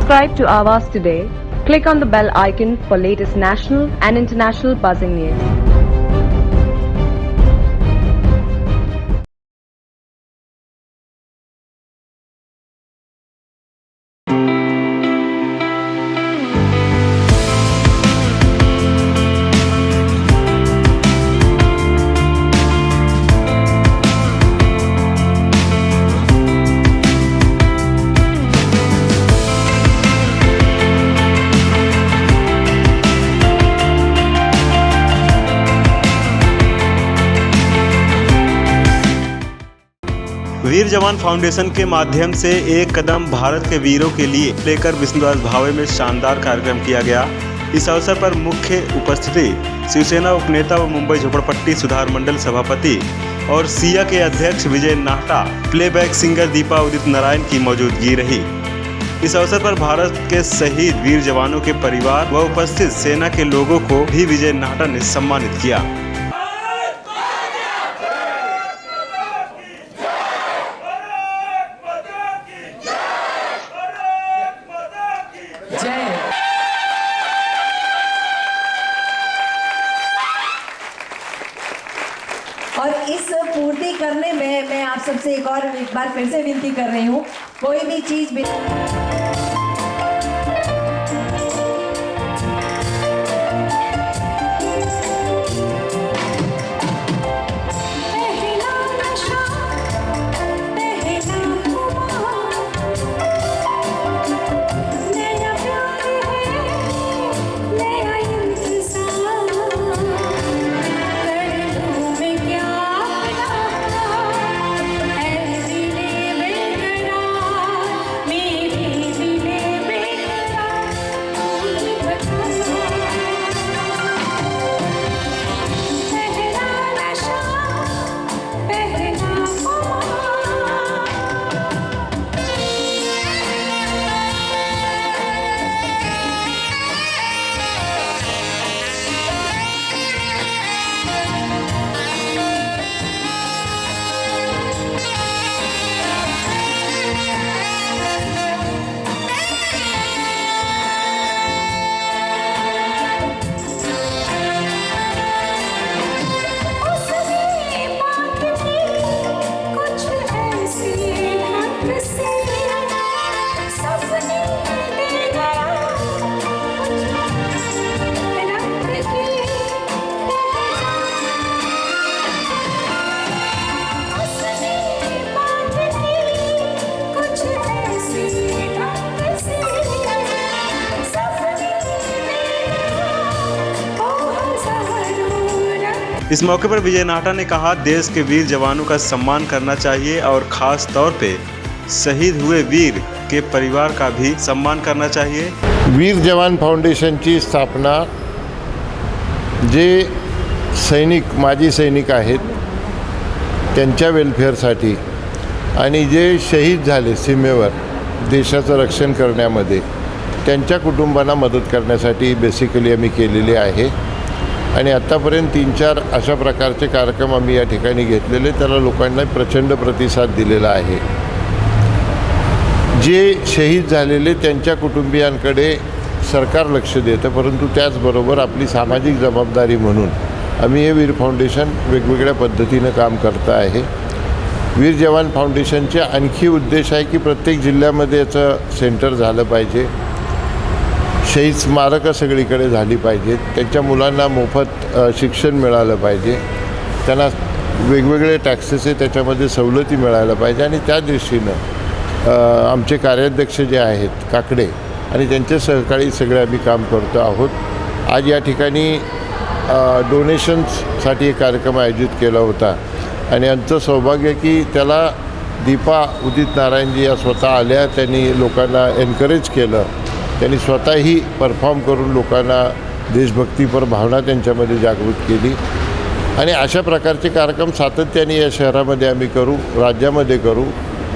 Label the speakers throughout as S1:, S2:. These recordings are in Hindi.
S1: Subscribe to Awaaz today. Click on the bell icon for latest national and international buzzing news.
S2: वीर जवान फाउंडेशन के माध्यम से एक कदम भारत के वीरों के लिए लेकर विष्णुदास भावे में शानदार कार्यक्रम किया गया। इस अवसर पर मुख्य उपस्थिति शिवसेना उपनेता व मुंबई झोपड़पट्टी सुधार मंडल सभापति और सिया के अध्यक्ष विजय नाहटा, प्लेबैक सिंगर दीपा उदित नारायण की मौजूदगी रही। इस अवसर पर भारत के शहीद वीर जवानों के परिवार व उपस्थित सेना के लोगों को भी विजय नाहटा ने सम्मानित किया।
S3: और इस पूर्ति करने में मैं आप सबसे एक बार फिर से विनती कर रही हूँ, कोई भी चीज भी
S2: इस मौके पर विजय नाहटा ने कहा, देश के वीर जवानों का सम्मान करना चाहिए और खास तौर पे शहीद हुए वीर के परिवार का भी सम्मान करना चाहिए।
S4: वीर जवान फाउंडेशनची स्थापना जे सैनिक माजी सैनिक आहेत त्यांच्या वेलफेअरसाठी आणि जे शहीद झाले सीमेवर देशाचं रक्षण करण्यामध्ये त्यांच्या कुटुंबांना मदत करण्यासाठी बेसिकली आम्ही केलेले आहे आणि आत्तापर्यंत 3-4 अशा प्रकारचे कार्यक्रम आम्ही या ठिकाणी घेतलेले, त्याला लोकांना प्रचंड प्रतिसाद दिलेला आहे। जे शहीद झालेले त्यांच्या कुटुंबियांकडे सरकार लक्ष देतं, परंतु त्याचबरोबर आपली सामाजिक जबाबदारी म्हणून आम्ही हे वीर फाउंडेशन वेगवेगळ्या पद्धतीनं काम करत आहे। वीर जवान फाउंडेशनचे आणखी उद्देश आहे की प्रत्येक जिल्ह्यामध्ये याचं सेंटर झालं पाहिजे, शहीद स्मारकं सगळीकडे झाली पाहिजेत, त्यांच्या मुलांना मोफत शिक्षण मिळालं पाहिजे, त्यांना वेगवेगळे टॅक्सेस त्याच्यामध्ये सवलती मिळायला पाहिजे आणि त्या दृष्टीनं आमचे कार्याध्यक्ष जे आहेत काकडे आणि त्यांचे सहकारी सगळे आम्ही काम करतो आहोत। आज या ठिकाणी डोनेशन्ससाठी एक कार्यक्रम आयोजित केला होता आणि आमचं सौभाग्य की त्याला दीपा उदित नारायणजी या स्वतः आल्या, त्यांनी लोकांना एनकरेज केलं, त्यांनी स्वतःही परफॉर्म करून लोकांना देशभक्तीपर भावना त्यांच्यामध्ये जागृत केली आणि अशा प्रकारचे कार्यक्रम सातत्याने या शहरामध्ये आम्ही करू, राज्यामध्ये करू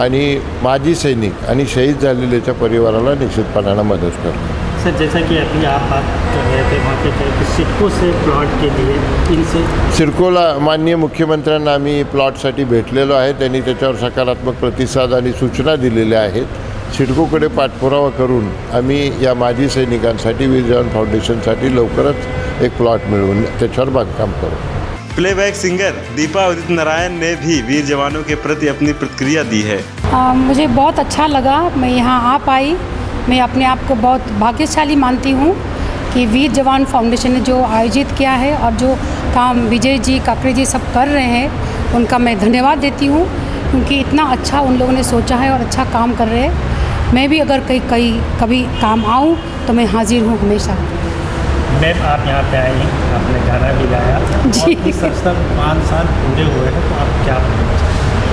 S4: आणि माजी सैनिक आणि शहीद झालेल्याच्या परिवाराला निश्चितपणाने मदत करू।
S5: सर, जैसा कि अभी आप बात कर रहे थे वहाँ पे कि सिडको से प्लॉट के लिए इनसे
S4: सिडकोला माननीय मुख्यमंत्र्यांना आम्ही प्लॉटसाठी भेटलेलो आहे, त्यांनी त्याच्यावर सकारात्मक प्रतिसाद आणि सूचना दिलेल्या आहेत। सिडकोकडे पाठपुरावा करून आम्ही या माजी सैनिकांसाठी वीर जवान फाउंडेशनसाठी लवकरच एक प्लॉट मिळवून त्याच्यावर बांधकाम करू.
S2: प्लेबैक सिंगर दीपा उदित नारायण ने भी वीर जवानों के प्रति अपनी प्रतिक्रिया दी है.
S6: मुझे बहुत अच्छा लगा, मैं यहाँ आ पाई. मैं अपने आप को बहुत भाग्यशाली मानती हूँ कि वीर जवान फाउंडेशन ने जो आयोजित किया है और जो काम विजय जी, काकड़े जी सब कर रहे हैं, उनका मैं धन्यवाद देती हूँ, क्योंकि इतना अच्छा उन लोगों ने सोचा है और अच्छा काम कर रहे हैं. मैं भी अगर कभी काम आऊँ तो मैं हाजिर हूँ हमेशा.
S5: मैम, आप यहाँ पे आई, आपने गाना भी गाया
S6: जी.
S5: और इस अवसर 5 साल पूरे हुए हैं, तो आप क्या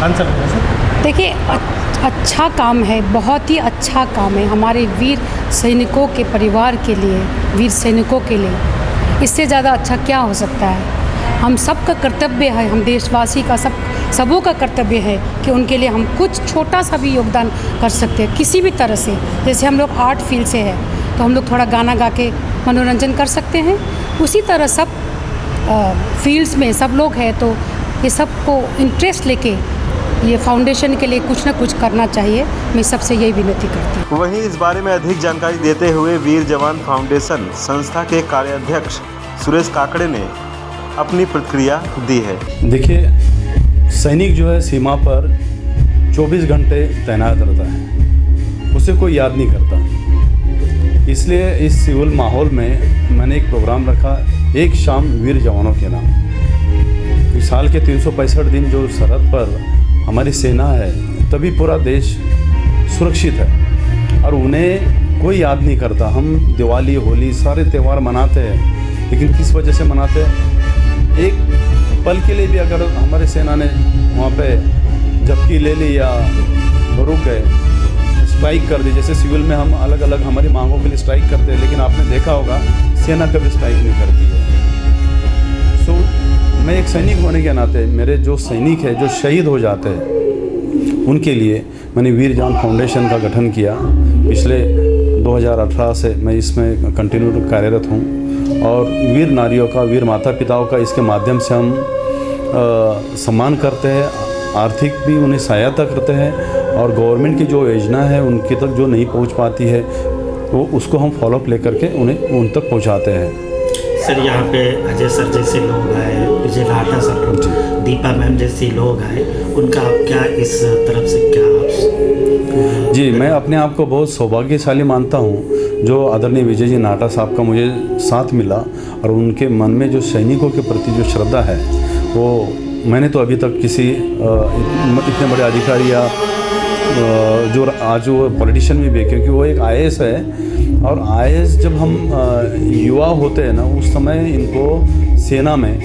S5: आंसर दें सर?
S6: देखिए, अच्छा काम है, बहुत ही अच्छा काम है हमारे वीर सैनिकों के परिवार के लिए, वीर सैनिकों के लिए. इससे ज़्यादा अच्छा क्या हो सकता है. हम सबका कर्तव्य है, हम देशवासी का सबों का कर्तव्य है कि उनके लिए हम कुछ छोटा सा भी योगदान कर सकते हैं किसी भी तरह से. जैसे हम लोग आर्ट फील्ड से है तो हम लोग थोड़ा गाना गा के मनोरंजन कर सकते हैं, उसी तरह सब फील्ड्स में सब लोग हैं, तो ये सबको इंटरेस्ट लेके ये फाउंडेशन के लिए कुछ ना कुछ करना चाहिए. मैं सबसे यही विनती करती हूँ.
S2: वहीं इस बारे में अधिक जानकारी देते हुए वीर जवान फाउंडेशन संस्था के कार्याध्यक्ष सुरेश काकड़े ने अपनी प्रतिक्रिया दी है.
S7: देखिए, सैनिक जो है सीमा पर 24 घंटे तैनात रहता है, उसे कोई याद नहीं करता. इसलिए इस सिविल माहौल में मैंने एक प्रोग्राम रखा, एक शाम वीर जवानों के नाम. इस साल के 365 दिन जो सरहद पर हमारी सेना है, तभी पूरा देश सुरक्षित है और उन्हें कोई याद नहीं करता. हम दिवाली, होली, सारे त्यौहार मनाते हैं, लेकिन किस वजह से मनाते हैं? एक पल के लिए भी अगर हमारी सेना ने वहाँ पे झपकी ले ली या रुक गए, स्ट्राइक कर दी, जैसे सिविल में हम अलग अलग हमारी मांगों के लिए स्ट्राइक करते हैं, लेकिन आपने देखा होगा सेना कभी स्ट्राइक नहीं करती है. सो मैं एक सैनिक होने के नाते मेरे जो सैनिक है जो शहीद हो जाते हैं, उनके लिए मैंने वीर जवान फाउंडेशन का गठन किया. पिछले 2018 से मैं इसमें कंटिन्यू कार्यरत हूँ और वीर नारियों का, वीर माता पिताओं का इसके माध्यम से हम सम्मान करते हैं, आर्थिक भी उन्हें सहायता करते हैं और गवर्नमेंट की जो योजना है उनके तक जो नहीं पहुंच पाती है वो उसको हम फॉलोअप लेकर के उन्हें उन तक पहुंचाते हैं.
S5: सर, यहाँ पे अजय सर जैसे लोग आए, विजय नाटा सर, दीपा मैम जैसे लोग आए, उनका आप क्या इस तरफ से क्या आप?
S7: जी, मैं अपने आप को बहुत सौभाग्यशाली मानता हूँ जो आदरणीय विजय जी नाटा साहब का मुझे साथ मिला और उनके मन में जो सैनिकों के प्रति जो श्रद्धा है वो मैंने तो अभी तक किसी इतने बड़े अधिकारी या जो आज वो पॉलिटिशियन में भी, क्योंकि वो एक IAS है और IAS जब हम युवा होते हैं ना, उस समय इनको सेना में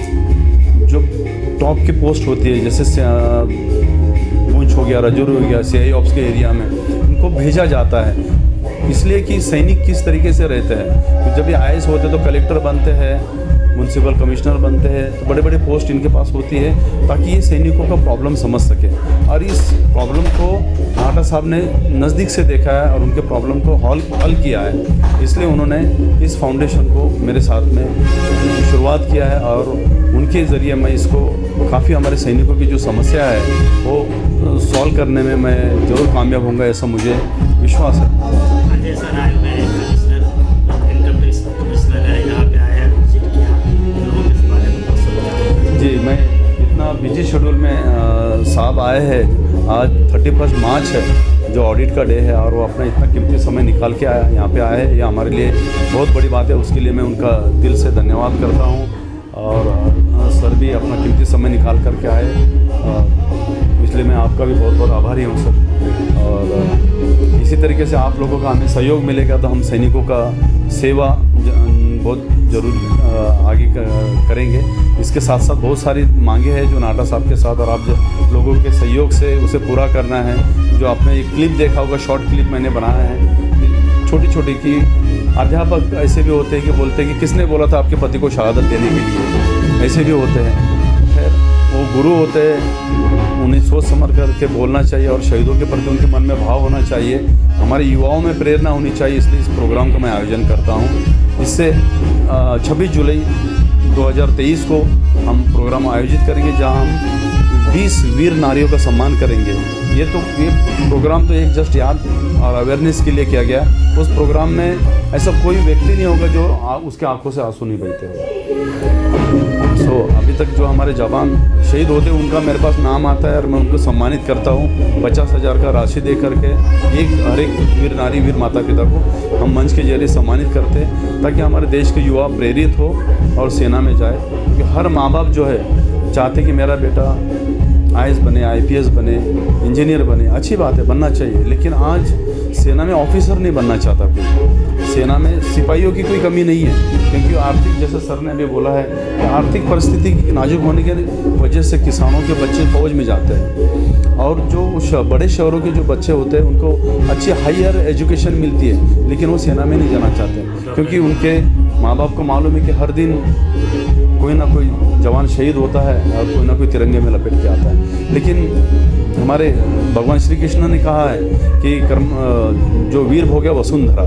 S7: जो टॉप की पोस्ट होती है, जैसे पूंछ हो गया, राजौरी हो गया, CI ऑप्स के एरिया में इनको भेजा जाता है. इसलिए कि सैनिक किस तरीके से रहते हैं, तो जब ये IAS होते हैं तो कलेक्टर बनते हैं, म्यूनसिपल कमिश्नर बनते हैं, तो बड़े बड़े पोस्ट इनके पास होती है ताकि ये सैनिकों का प्रॉब्लम समझ सके. और इस प्रॉब्लम को नाटा साहब ने नज़दीक से देखा है और उनके प्रॉब्लम को हल किया है. इसलिए उन्होंने इस फाउंडेशन को मेरे साथ में शुरुआत किया है और उनके ज़रिए मैं इसको काफ़ी हमारे सैनिकों की जो समस्या है वो सॉल्व करने में मैं ज़रूर कामयाब होऊंगा, ऐसा मुझे विश्वास है.
S5: अजय सर आए हुए हैं, इनकम टैक्स कमिश्नर है, यहाँ पे आया, विजिट किया, लोग इस बारे में बहुत सोचा.
S7: जी, मैं इतना बिजी शेड्यूल में साहब आए हैं. आज 31 मार्च है जो ऑडिट का डे है और वो अपना इतना कीमती समय निकाल के आया, यहाँ पे आए, ये हमारे लिए बहुत बड़ी बात है. उसके लिए मैं उनका दिल से धन्यवाद करता हूँ और सर भी अपना कीमती समय निकाल करके आए, इसलिए मैं आपका भी बहुत बहुत आभारी हूँ सर. और इसी तरीके से आप लोगों का हमें सहयोग मिलेगा तो हम सैनिकों का सेवा बहुत ज़रूर आगे करेंगे. इसके साथ साथ बहुत सारी मांगे हैं जो नाटा साहब के साथ और आप लोगों के सहयोग से उसे पूरा करना है. जो आपने एक क्लिप देखा होगा, शॉर्ट क्लिप मैंने बनाया है छोटी छोटी, कि अध्यापक ऐसे भी होते हैं कि बोलते हैं कि किसने बोला था आपके पति को शहादत देने के लिए, ऐसे भी होते हैं. खैर, वो गुरु होते हैं, उन्हें सोच समझ करके बोलना चाहिए और शहीदों के प्रति उनके मन में भाव होना चाहिए, हमारे युवाओं में प्रेरणा होनी चाहिए. इसलिए इस प्रोग्राम का मैं आयोजन करता हूँ. इससे 26 जुलाई 2023 को हम प्रोग्राम आयोजित करेंगे जहाँ हम 20 वीर नारियों का सम्मान करेंगे। ये प्रोग्राम तो एक जस्ट याद और अवेयरनेस के लिए किया गया। उस प्रोग्राम में ऐसा कोई व्यक्ति नहीं होगा जो उसके आंखों से आंसू नहीं बहते हो। अभी तक जो हमारे जवान शहीद होते हैं उनका मेरे पास नाम आता है और मैं उनको सम्मानित करता हूँ 50,000 का राशि दे करके। हर एक वीर नारी वीर माता पिता को हम मंच के जरिए सम्मानित करते हैं ताकि हमारे देश के युवा प्रेरित हो और सेना में जाए। क्योंकि हर माँ बाप जो है चाहते कि मेरा बेटा IAS बने, IPS बने, इंजीनियर बने। अच्छी बात है, बनना चाहिए, लेकिन आज सेना में ऑफिसर नहीं बनना चाहता कोई। सेना में सिपाहियों की कोई कमी नहीं है, क्योंकि आर्थिक, जैसे सर ने भी बोला है कि आर्थिक परिस्थिति की नाजुक होने के वजह से किसानों के बच्चे फौज में जाते हैं और जो बड़े शहरों के जो बच्चे होते हैं उनको अच्छी हायर एजुकेशन मिलती है, लेकिन वो सेना में नहीं जाना चाहते क्योंकि उनके माँ बाप को मालूम है कि हर दिन कोई ना कोई जवान शहीद होता है और कोई ना कोई तिरंगे में लपेट के आता है। लेकिन हमारे भगवान श्री कृष्ण ने कहा है कि जो वीर भोगे वसुंधरा,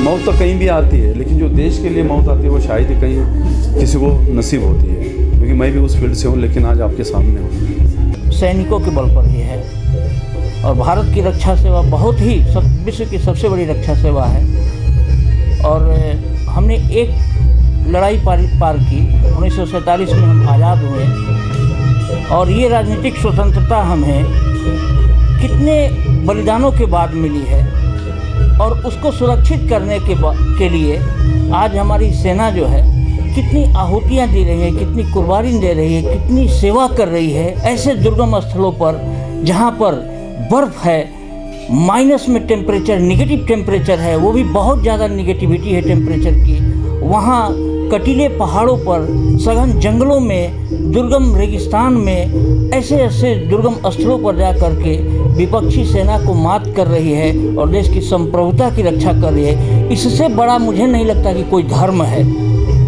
S7: मौत तो कहीं भी आती है, लेकिन जो देश के लिए मौत आती है वो शायद ही कहीं किसी को नसीब होती है। क्योंकि मैं भी उस फील्ड से हूँ, लेकिन आज आपके सामने हूँ।
S8: सैनिकों के बल पर ही है और भारत की रक्षा सेवा बहुत ही विश्व की सबसे बड़ी रक्षा सेवा है। और हमने एक लड़ाई पार की, 1947 में हम आज़ाद हुए और ये राजनीतिक स्वतंत्रता हमें कितने बलिदानों के बाद मिली है और उसको सुरक्षित करने के लिए आज हमारी सेना जो है कितनी आहुतियाँ दे रही है, कितनी कुर्बानी दे रही है, कितनी सेवा कर रही है ऐसे दुर्गम स्थलों पर जहाँ पर बर्फ़ है, माइनस में टेम्परेचर, निगेटिव टेम्परेचर है, वो भी बहुत ज़्यादा निगेटिविटी है टेम्परेचर की। वहाँ कटीले पहाड़ों पर, सघन जंगलों में, दुर्गम रेगिस्तान में ऐसे दुर्गम स्थलों पर जा कर के विपक्षी सेना को मात कर रही है और देश की संप्रभुता की रक्षा कर रही है। इससे बड़ा मुझे नहीं लगता कि कोई धर्म है।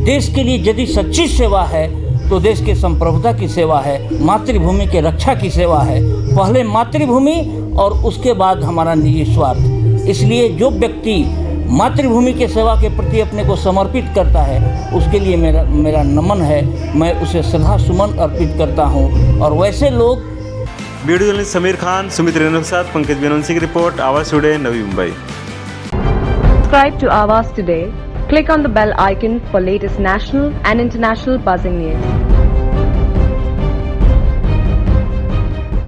S8: देश के लिए यदि सच्ची सेवा है तो देश के संप्रभुता की सेवा है, मातृभूमि के रक्षा की सेवा है। पहले मातृभूमि और उसके बाद हमारा निजी स्वार्थ। इसलिए जो व्यक्ति मातृभूमि के सेवा के प्रति अपने को समर्पित करता है उसके लिए मेरा नमन है, मैं उसे श्रद्धा सुमन अर्पित करता हूं। और वैसे लोग
S2: वीडियो जर्नलिस्ट समीर खान, सुमित रेणु के साथ पंकज बेनौंसी की रिपोर्ट, आवाज today, Navi Mumbai.
S1: Subscribe to Awaaz today. Click on the bell icon for latest national and international buzzing news.